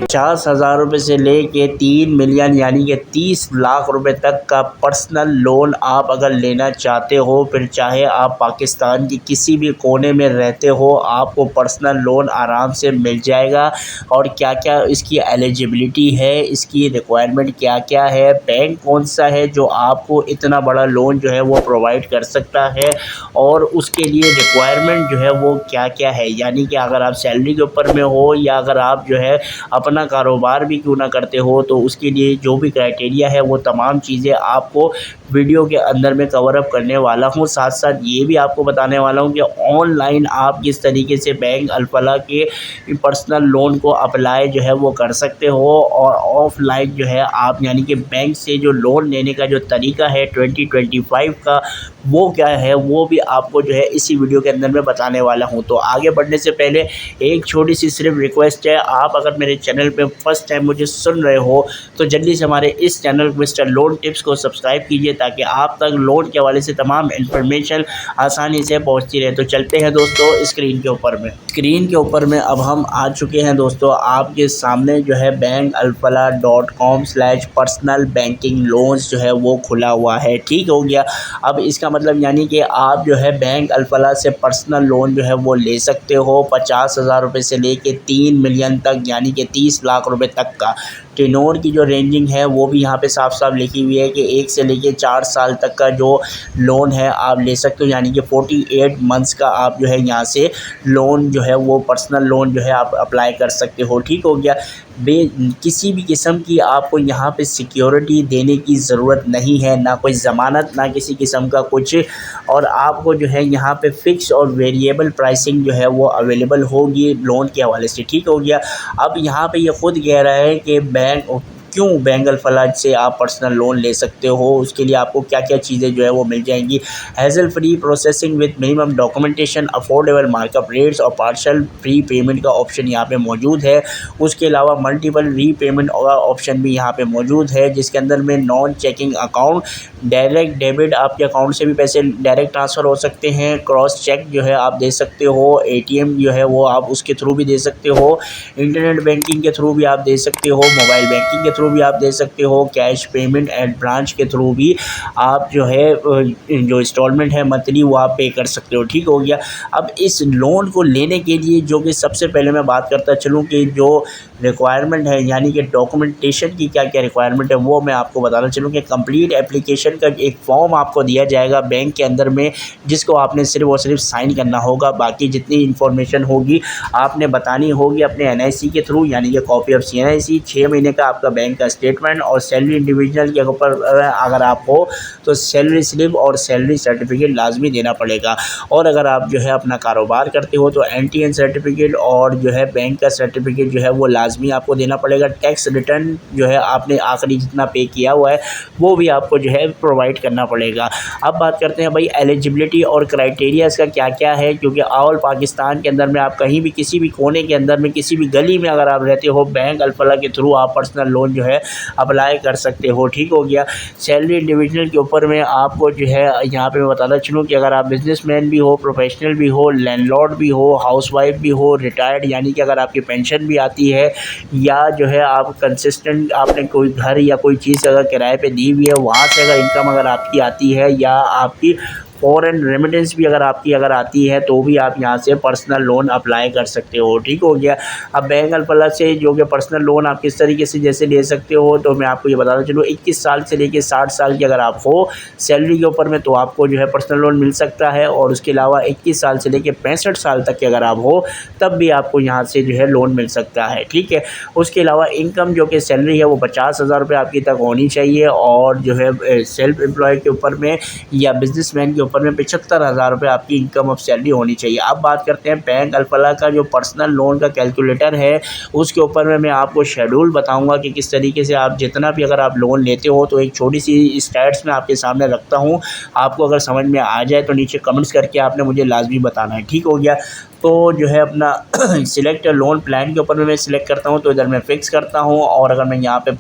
₹50,000 से लेके 3 मिलियन यानी कि 30 लाख रुपए तक का पर्सनल लोन आप अगर लेना चाहते हो, फिर चाहे आप पाकिस्तान के किसी भी कोने में रहते हो, आपको पर्सनल लोन आराम से मिल जाएगा। और क्या-क्या इसकी एलिजिबिलिटी है, इसकी रिक्वायरमेंट क्या-क्या है, बैंक कौन-सा है जो आपको इतना बड़ा लोन जो है वो प्रोवाइड कर सकता है, और उसके लिए रिक्वायरमेंट जो है वो क्या-क्या है। यानी कि अगर आप सैलरी के ऊपर में हो या अगर आप जो है अपना कारोबार भी क्यों ना करते हो, तो उसके लिए जो भी क्राइटेरिया है वो तमाम चीज़ें आपको वीडियो के अंदर में कवर अप करने वाला हूँ। साथ-साथ ये भी आपको बताने वाला हूँ कि ऑनलाइन आप किस तरीके से बैंक अल-फलाह के पर्सनल लोन को अप्लाई जो है वो कर सकते हो, और ऑफ़लाइन जो है आप यानी कि बैंक से जो लोन लेने का जो तरीका है 2025 का, वो क्या है वो भी आपको जो है इसी वीडियो के अंदर मैं बताने वाला हूँ। तो आगे बढ़ने से पहले एक छोटी-सी सिर्फ़ रिक्वेस्ट है, आप अगर मेरे चैनल पे फर्स्ट टाइम मुझे सुन रहे हो, तो जल्दी से हमारे इस चैनल मिस्टर लोन टिप्स को सब्सक्राइब कीजिए, ताकि आप तक लोन के हवाले से तमाम इन्फॉर्मेशन आसानी से पहुंचती रहे। तो चलते हैं दोस्तों स्क्रीन के ऊपर में अब हम आ चुके हैं दोस्तों, आपके सामने जो है bankalfala.com/पर्सनल बैंकिंग लोन्स जो है वो खुला हुआ है। ठीक हो गया। अब इसका मतलब यानी कि आप जो है बैंक अल-फलाह से पर्सनल लोन जो है वो ले सकते हो, ₹50,000 से लेके 3 मिलियन तक यानी कि 30 लाख रुपए तक का। टेन्योर की जो रेंजिंग है वो भी यहाँ पे साफ-साफ लिखी हुई है कि 1 से लेके 4 साल तक का जो लोन है आप ले सकते हो, यानी कि 48 मंथ्स का आप जो है यहाँ से लोन जो है वो पर्सनल लोन जो है आप अप्लाई कर सकते हो। ठीक हो गया। किसी भी किस्म की आपको यहाँ पे सिक्योरिटी देने की ज़रूरत नहीं है, ना कोई ज़मानत, ना किसी किस्म का कुछ, और आपको जो है यहाँ पे फ़िक्स और वेरिएबल प्राइसिंग जो है वो अवेलेबल होगी लोन के हवाले से। ठीक हो गया। अब यहाँ पे ये ख़ुद कह रहा है कि क्यों बैंक अल-फलाह से आप पर्सनल लोन ले सकते हो, उसके लिए आपको क्या-क्या चीज़ें जो है वो मिल जाएंगी। Hassle free processing with minimum documentation, affordable markup rates और पार्शियल प्री पेमेंट का ऑप्शन यहाँ पे मौजूद है। उसके अलावा मल्टीपल रीपेमेंट का ऑप्शन भी यहाँ पे मौजूद है, जिसके अंदर में non checking account, direct debit, आपके अकाउंट से भी पैसे डायरेक्ट ट्रांसफ़र हो सकते हैं, क्रॉस चेक जो है आप दे सकते हो, ATM जो है वो आप उसके थ्रू भी दे सकते हो, इंटरनेट बैंकिंग के थ्रू भी आप दे सकते हो, मोबाइल बैंकिंग के थ्रू भी आप दे सकते हो, कैश पेमेंट एट ब्रांच के थ्रू भी आप जो है जो इंस्टॉलमेंट है मंथली वो आप पे कर सकते हो। ठीक हो गया। अब इस लोन को लेने के लिए जो कि सबसे पहले मैं बात करता चलूँ कि जो रिक्वायरमेंट है यानी कि डॉक्यूमेंटेशन की क्या-क्या रिक्वायरमेंट है वो मैं आपको बताना चलूँ कि कंप्लीट एप्लीकेशन का एक फॉर्म आपको दिया जाएगा बैंक के अंदर में, जिसको आपने सिर्फ़ और सिर्फ साइन करना होगा। बाकी जितनी इन्फॉर्मेशन होगी आपने बतानी होगी अपने NIC के थ्रू, यानी कि कॉपी ऑफ CNIC, 6 महीने का आपका बैंक का स्टेटमेंट, और सैलरी इंडिविजुअल के ऊपर अगर आप हो तो सैलरी स्लिप और सैलरी सर्टिफिकेट लाजमी देना पड़ेगा। और अगर आप जो है अपना कारोबार करते हो तो NTN सर्टिफिकेट और जो है बैंक का सर्टिफिकेट जो है वो लाजमी आपको देना पड़ेगा। टैक्स रिटर्न जो है आपने आखिरी जितना पे किया हुआ है वो भी आपको जो है प्रोवाइड करना पड़ेगा। अब बात करते हैं भाई एलिजिबिलिटी और क्राइटेरिया इसका क्या-क्या है, क्योंकि ऑल पाकिस्तान के अंदर में आप कहीं भी किसी भी कोने के अंदर में किसी भी गली में अगर आप रहते हो, बैंक अल-फलाह के थ्रू आप पर्सनल लोन जो है अप्लाई कर सकते हो। ठीक हो गया। सैलरी इंडिविजुअल के ऊपर में आपको जो है यहाँ पे मैं बताना चलूँ कि अगर आप बिजनेसमैन भी हो, प्रोफेशनल भी हो, लैंडलॉर्ड भी हो, हाउसवाइफ भी हो, रिटायर्ड यानी कि अगर आपकी पेंशन भी आती है, या जो है आप कंसिस्टेंट आपने कोई घर या कोई चीज़ अगर किराए पे दी हुई है, वहाँ से अगर इनकम अगर आपकी आती है, या आपकी फॉरेन रेमिटेंस भी अगर आती है, तो भी आप यहाँ से पर्सनल लोन अप्लाई कर सकते हो। ठीक हो गया। अब बैंक अल-फलाह से जो कि पर्सनल लोन आप किस तरीके से जैसे ले सकते हो, तो मैं आपको ये बताना चलूँ 21 साल से लेके 60 साल की अगर आप हो सैलरी के ऊपर में, तो आपको जो है पर्सनल लोन मिल सकता है। और उसके अलावा 21 साल से लेके 65 साल तक के अगर आप हो तब भी आपको यहाँ से जो है लोन मिल सकता है। ठीक है। उसके अलावा इनकम जो कि सैलरी है वो 50,000 रुपये आपकी तक होनी चाहिए, और जो है सेल्फ एम्प्लॉय के ऊपर में या बिजनेसमैन के ऊपर में 75,000 रुपये आपकी इनकम ऑफ सैलरी होनी चाहिए। अब बात करते हैं बैंक अल-फलाह का जो पर्सनल लोन का कैलकुलेटर है, उसके ऊपर में मैं आपको शेड्यूल बताऊंगा कि किस तरीके से आप जितना भी अगर आप लोन लेते हो, तो एक छोटी सी स्टैट्स में आपके सामने रखता हूं, आपको अगर समझ में आ जाए तो नीचे कमेंट्स करके आपने मुझे लाजमी बताना है। ठीक हो गया। तो जो है अपना सिलेक्ट लोन प्लान के ऊपर में मैं सिलेक्ट करता हूँ, तो इधर मैं फ़िक्स करता हूँ। और अगर मैं यहाँ पे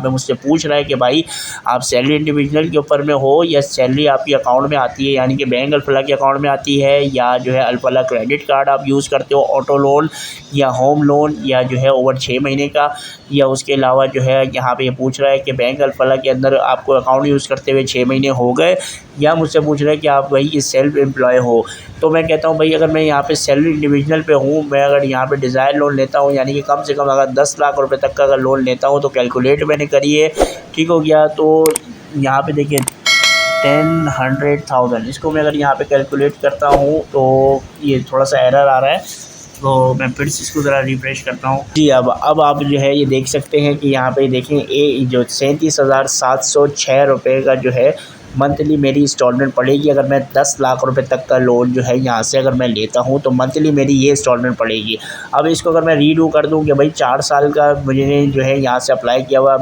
मुझसे पूछ रहा है कि भाई आप सैलरी इंडिविजुअल के ऊपर में हो या सैलरी आपकी अकाउंट में आती है, यानी कि बैंक अल्फला के अकाउंट में आती है, या जो है अल्फला क्रेडिट कार्ड आप यूज़ करते हो ऑटो लोन या होम लोन, या जो है ओवर 6 महीने का, या उसके अलावा जो है यहाँ पे ये पूछ रहा है कि बैंक अल्फला के अंदर आपको अकाउंट यूज़ करते हुए 6 महीने हो गए, या मुझसे पूछ रहा है कि आप भाई सेल्फ एम्प्लॉय हो। तो मैं कहता हूँ भाई अगर मैं यहाँ पे सैलरी इंडिविजुअल पे हूँ, मैं अगर यहाँ पे डिज़ायर लोन लेता हूँ, यानी कि कम से कम अगर 10 लाख रुपए तक का अगर लोन लेता हूँ, तो कैलकुलेट मैंने करी है, ठीक हो गया। तो यहाँ पे देखिए 100,000 इसको मैं अगर यहाँ पे कैलकुलेट करता हूँ तो ये थोड़ा सा एरर आ रहा है, तो मैं फिर से इसको ज़रा रिफ्रेश करता हूँ जी। अब आप जो है ये देख सकते हैं कि यहाँ पे देखें ये जो 37,706 रुपये का जो है मंथली मेरी इंस्टॉलमेंट पड़ेगी। अगर मैं 10 लाख रुपए तक का लोन जो है यहाँ से अगर मैं लेता हूँ, तो मंथली मेरी ये इंस्टॉलमेंट पड़ेगी। अब इसको अगर मैं रीडू कर दूँ कि भाई 4 साल का मुझे जो है यहाँ से अप्लाई किया हुआ,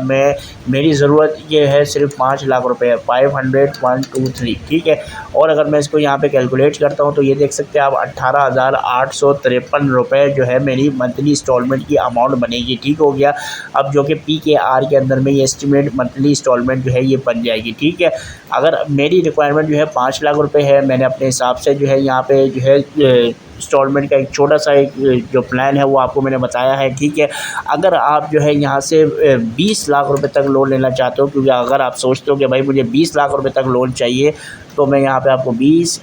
मेरी ज़रूरत ये है सिर्फ 5 लाख रुपए, 500,123, ठीक है। और अगर मैं इसको यहाँ पे कैलकुलेट करता हूँ, तो ये देख सकते हैं आप 18,853 रुपये जो है मेरी मंथली इंस्टॉलमेंट की अमाउंट बनेगी, ठीक हो गया। अब जो कि PKR के अंदर में ये एस्टिमेट मंथली इंस्टॉलमेंट जो है ये बन जाएगी, ठीक है। अगर मेरी रिक्वायरमेंट जो है 5 लाख रुपए है, मैंने अपने हिसाब से जो है यहाँ पे जो है इंस्टॉलमेंट का एक छोटा सा एक जो प्लान है वो आपको मैंने बताया है, ठीक है। अगर आप जो है यहाँ से 20 लाख रुपए तक लोन लेना चाहते हो, क्योंकि अगर आप सोचते हो कि भाई मुझे 20 लाख रुपए तक लोन चाहिए, तो मैं यहाँ पे आपको 1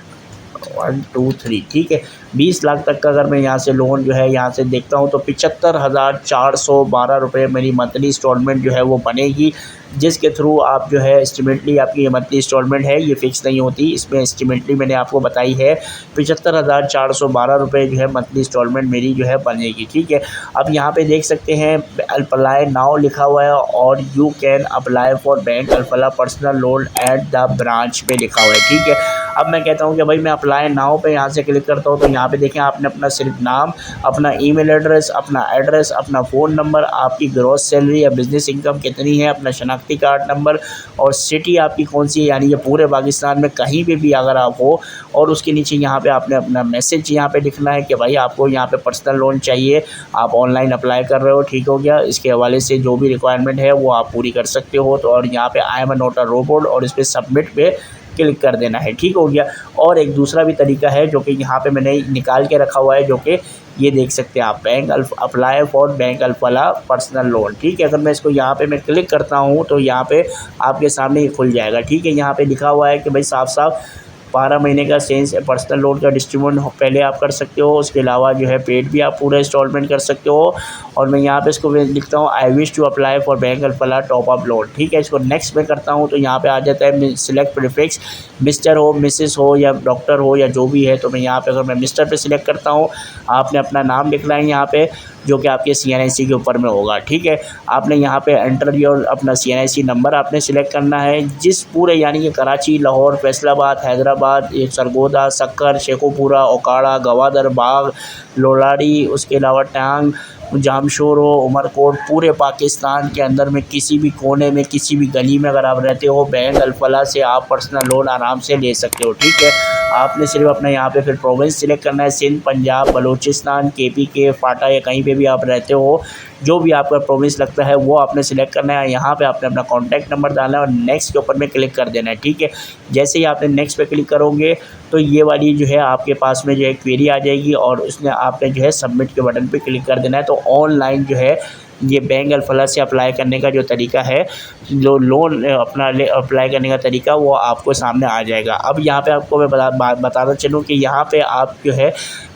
2 3 ठीक है 20 लाख तक का अगर मैं यहाँ से लोन जो है यहाँ से देखता हूँ, तो 75,412 रुपये मेरी मंथली इंस्टॉलमेंट जो है वो बनेगी, जिसके थ्रू आप जो है एस्टिमेटली आपकी ये मंथली इंस्टॉलमेंट है ये फ़िक्स नहीं होती, इसमें एस्टिमेटली मैंने आपको बताई है 75,412 रुपये जो है मंथली इंस्टॉलमेंट मेरी जो है बनेगी, ठीक है। अब यहाँ पे देख सकते हैं अप्लाई नाउ लिखा हुआ है, और you can apply for bank Alfalah personal loan at the branch पे लिखा हुआ है, ठीक है। अब मैं कहता हूँ कि भाई मैं अप्लाई नाउ पे यहाँ से क्लिक करता हूँ, तो यहाँ पे देखें आपने अपना सिर्फ नाम, अपना ईमेल एड्रेस, अपना एड्रेस, अपना फ़ोन नंबर, आपकी ग्रॉस सैलरी या बिज़नेस इनकम कितनी है, अपना शनाख्ती कार्ड नंबर और सिटी आपकी कौन सी है, यानी कि पूरे पाकिस्तान में कहीं पे भी अगर आप हो, और उसके नीचे यहाँ पे आपने अपना मैसेज यहाँ पे लिखना है कि भाई आपको यहाँ पे पर्सनल लोन चाहिए, आप ऑनलाइन अप्लाई कर रहे हो, ठीक हो गया। इसके हवाले से जो भी रिक्वायरमेंट है वो आप पूरी कर सकते हो, तो और यहाँ पे I am not a robot और इस पर सबमिट पे क्लिक कर देना है, ठीक हो गया। और एक दूसरा भी तरीका है जो कि यहाँ पे मैंने निकाल के रखा हुआ है, जो कि ये देख सकते हैं आप bank apply for bank Alfalah personal loan, ठीक है। अगर मैं इसको यहाँ पे मैं क्लिक करता हूँ, तो यहाँ पे आपके सामने ये खुल जाएगा, ठीक है। यहाँ पे लिखा हुआ है कि भाई साफ साफ 12 महीने का सेंस पर्सनल लोन का डिस्ट्रीब्यूट पहले आप कर सकते हो, उसके अलावा जो है पेड भी आप पूरा इंस्टॉलमेंट कर सकते हो। और मैं यहाँ पे इसको लिखता हूँ I wish to apply for bank Alfalah top up loan, ठीक है। इसको नेक्स्ट में करता हूँ, तो यहाँ पे आ जाता है सिलेक्ट प्रीफिक्स, मिस्टर हो, मिसेस हो या डॉक्टर हो या जो भी है, तो मैं यहाँ पे अगर मैं मिस्टर पे सिलेक्ट करता हूँ, आपने अपना नाम लिखना है यहाँ पे, जो कि आपके CNIC के ऊपर में होगा, ठीक है। आपने यहाँ पे एंटर योर अपना CNIC नंबर आपने सिलेक्ट करना है, जिस पूरे यानी कि कराची, लाहौर, फैसलाबाद, हैदराबाद, सरगोदा, सक्कर, शेखोपुरा, ओकाड़ा, गवादर, बाग, लोलाड़ी, उसके अलावा टांग, जामशोर हो, उमरकोट, पूरे पाकिस्तान के अंदर में किसी भी कोने में किसी भी गली में अगर आप रहते हो, बैंक अल्फला से आप पर्सनल लोन आराम से ले सकते हो, ठीक है। आपने सिर्फ अपना यहाँ पे फिर प्रोविंस सिलेक्ट करना है, सिंध, पंजाब, बलूचिस्तान, KPK, फाटा या कहीं पे भी आप रहते हो, जो भी आपका प्रोविंस लगता है वो आपने सिलेक्ट करना है। यहाँ पे आपने अपना कॉन्टैक्ट नंबर डालना है और नेक्स्ट के ऊपर में क्लिक कर देना है, ठीक है। जैसे ही आपने नेक्स्ट पे क्लिक करोगे, तो ये वाली जो है आपके पास में जो है क्वेरी आ जाएगी, और उसने आपने जो है सबमिट के बटन पे क्लिक कर देना है। तो ऑनलाइन जो है ये बैंक अल्फला से अप्लाई करने का जो तरीका है, जो लोन अपना अप्लाई करने का तरीका, वो आपको सामने आ जाएगा। अब यहाँ पे आपको मैं बताता चलूँ कि यहाँ पे आप जो है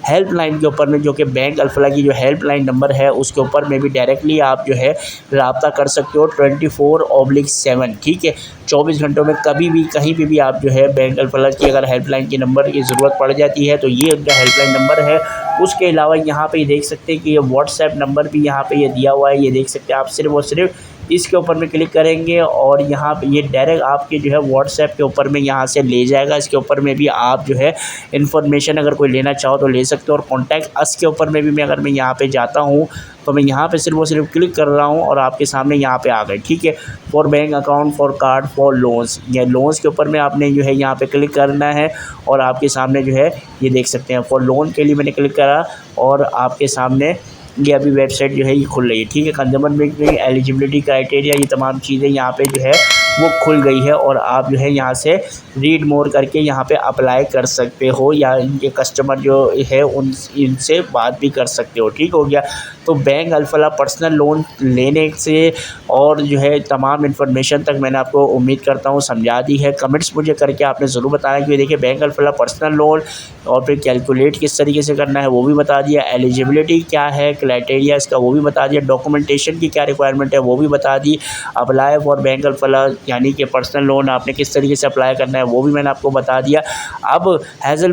हेल्पलाइन के ऊपर में, जो कि बैंक अल्फला की जो हेल्पलाइन नंबर है उसके ऊपर में भी डायरेक्टली आप जो है रब्ता कर सकते हो 24/7, ठीक है। 24 घंटों में कभी भी कहीं पे भी आप जो है बैंक अल्फला की अगर हेल्पलाइन की नंबर की ज़रूरत पड़ जाती है, तो ये उनका हेल्पलाइन नंबर है। उसके अलावा यहाँ पे देख सकते हैं कि ये व्हाट्सएप नंबर भी यहाँ पे ये दिया हुआ है, ये देख सकते हैं आप। सिर्फ और सिर्फ इसके ऊपर में क्लिक करेंगे और यहाँ पे ये डायरेक्ट आपके जो है व्हाट्सएप के ऊपर में यहाँ से ले जाएगा। इसके ऊपर में भी आप जो है इन्फॉर्मेशन अगर कोई लेना चाहो तो ले सकते हो। और कॉन्टैक्ट अस के ऊपर में भी मैं अगर मैं यहाँ पे जाता हूँ तो मैं यहाँ पे सिर्फ और सिर्फ क्लिक कर रहा हूँ और आपके सामने यहाँ पे आ गए, ठीक है। For bank account, for card, for loans, ये लोन्स के ऊपर में आपने जो है यहाँ पे क्लिक करना है और आपके सामने जो है ये देख सकते हैं फॉर लोन के लिए मैंने क्लिक करा और आपके सामने ये अभी वेबसाइट जो है ये खुल रही है, ठीक है। कंज्यूमर बैंकिंग, एलिजिबिलिटी क्राइटेरिया, ये तमाम चीज़ें यहाँ पे जो है वो खुल गई है और आप जो है यहाँ से रीड मोर करके यहाँ पे अप्लाई कर सकते हो या इनके कस्टमर जो है इनसे बात भी कर सकते हो, ठीक हो गया। तो बैंक अल्फला पर्सनल लोन लेने से और जो है तमाम इन्फॉर्मेशन तक मैंने आपको उम्मीद करता हूँ समझा दी है। कमेंट्स मुझे करके आपने ज़रूर बताया कि देखिए बैंक अल्फला पर्सनल लोन और फिर कैलकुलेट किस तरीके से करना है वो भी बता दिया, एलिजिबिलिटी क्या है, क्राइटेरिया इसका वो भी बता दिया, डॉक्यूमेंटेशन की क्या रिक्वायरमेंट है वो भी बता दी, अप्लाई फॉर बैंक अल्फला यानी कि पर्सनल लोन आपने किस तरीके से अप्लाई करना है वो भी मैंने आपको बता दिया। अब हैज़ल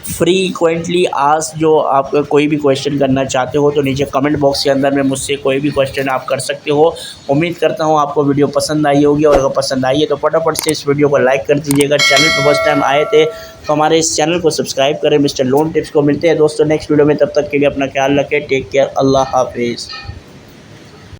फ्रीक्वेंटली आस्क, जो आप कोई भी क्वेश्चन करना चाहते हो तो नीचे कमेंट बॉक्स के अंदर में मुझसे कोई भी क्वेश्चन आप कर सकते हो। उम्मीद करता हूँ आपको वीडियो पसंद आई होगी और अगर पसंद आई है तो फटाफट से इस वीडियो को लाइक कर दीजिएगा। चैनल पर फर्स्ट टाइम आए थे तो हमारे इस चैनल को सब्सक्राइब करें। मिस्टर लोन टिप्स को मिलते हैं दोस्तों नेक्स्ट वीडियो में, तब तक के लिए अपना ख्याल रखें। टेक केयर, अल्लाह हाफिज़।